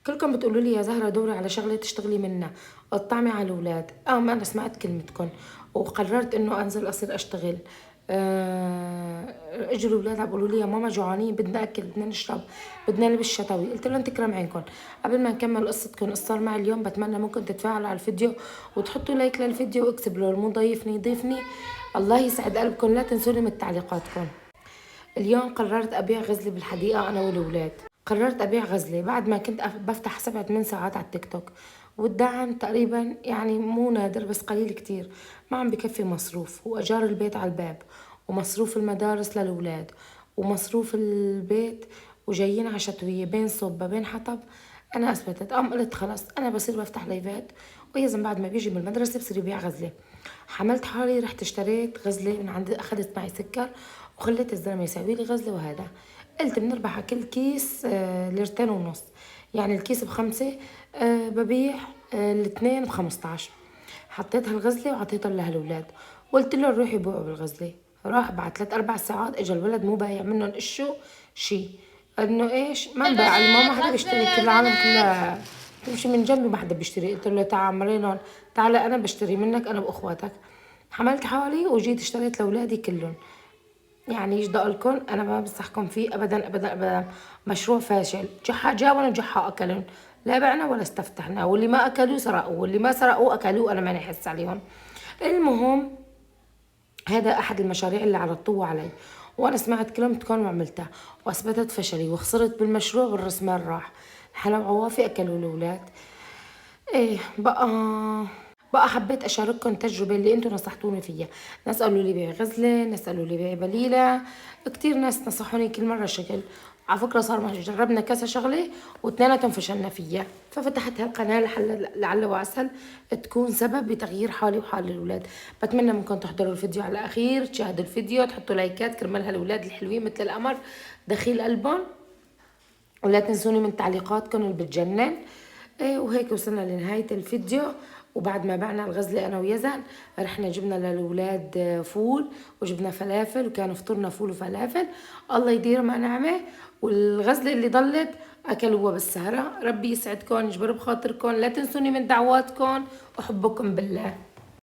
كلكم بتقولوا لي يا زهرة دوري على شغلة تشتغلي منها، اطعمي على الأولاد. ما أنا سمعت كلمتكم وقررت إنه أنزل أصير أشتغل. اجوا الأولاد عم بيقولوا لي يا ماما جوعانين، بدنا أكل، بدنا نشرب، بدنا نلبس شتوي. قلت لهم تكرم عينكم. قبل ما نكمل قصتكم إيش صار معي اليوم، بتمنى ممكن تتفاعلوا على الفيديو وتحطوا لايك للفيديو واكتبوا له مو ضيفني ضيفني. الله يسعد قلبكم، لا تنسوني من تعليقاتكم. اليوم قررت أبيع غزلة بالحديقة أنا والولاد. قررت أبيع غزلة بعد ما كنت بفتح 7 8 ساعات على التيك توك، والدعم تقريبا يعني مو نادر بس قليل كتير. ما عم بكفي مصروف وأجار البيت على الباب ومصروف المدارس للولاد ومصروف البيت، وجايين على شتوية بين صوبة بين حطب. أنا أثبتت قلت خلص أنا بصير بفتح لايفات، ويزن بعد ما بيجي من المدرسة بصير يبيع غزلة. حملت حالي رحت اشتريت غزلة من عند، أخذت معي سكر وخليت الزلمة يسوي لي غزلة. وهذا قلت بنربح على كل كيس 2 ليرة ونص، يعني الكيس ب5. ببيع الاثنين ب15. حطيت هالغزلة وعطيتها لهالولاد، وقلت له روحي بيعوا بالغزلة. راح بعد 3 4 ساعات اجى الولد مو بايع منهم اشو شي، انه ايش ما انباع لي ماما، حدا بيشتري، كل العالم كلها تمشي من جنبي ما حدا بيشتري. قلت له تعال مرينهم، تعال انا بشتري منك انا واخواتك. حملت حالي وجيت اشتريت لاولادي كلهم. يعني ايش دقلكن، انا ما بنصحكم فيه ابدا ابدا ابدا. مشروع فاشل، جحا جابن وجحا اكلن، لا بعنا ولا استفتحنا، واللي ما اكلوا سرقوا واللي ما سرقوا اكلوا، انا ماني حس عليهم. المهم هذا احد المشاريع اللي عرضتوه علي، وانا سمعت كلمتكم وعملتها واثبتت فشلي وخسرت بالمشروع والراس مال راح. الحلا وعوافي اكلوا الاولاد. ايه بقى حبيت اشارككم التجربه اللي انتم نصحتوني فيها. ناس قالوا لي بيعي غزله، ناس قالوا لي بيعي بليله، كتير ناس نصحوني كل مره شغل. على فكره صار ما جربنا كذا شغله واثنيناتهم فشلنا فيها، ففتحت هالقناه لعل وعسى تكون سبب بتغيير حالي وحال الاولاد. بتمنى منكم تحضروا الفيديو على الاخير، تشاهدوا الفيديو، تحطوا لايكات كرمال هالاولاد الحلوين مثل القمر دخيل قلبهم، ولا تنسوني من تعليقاتكم اللي بتجنن. وهيك وصلنا لنهاية الفيديو. وبعد ما بعنا الغزلة أنا ويزن رحنا جبنا للولاد فول وجبنا فلافل، وكان فطورنا فول وفلافل. الله يدير ما نعمة. والغزلة اللي ضلت أكلوها بالسهرة. ربي يسعدكم، يجبر بخاطركم، لا تنسوني من دعواتكم، أحبكم بالله.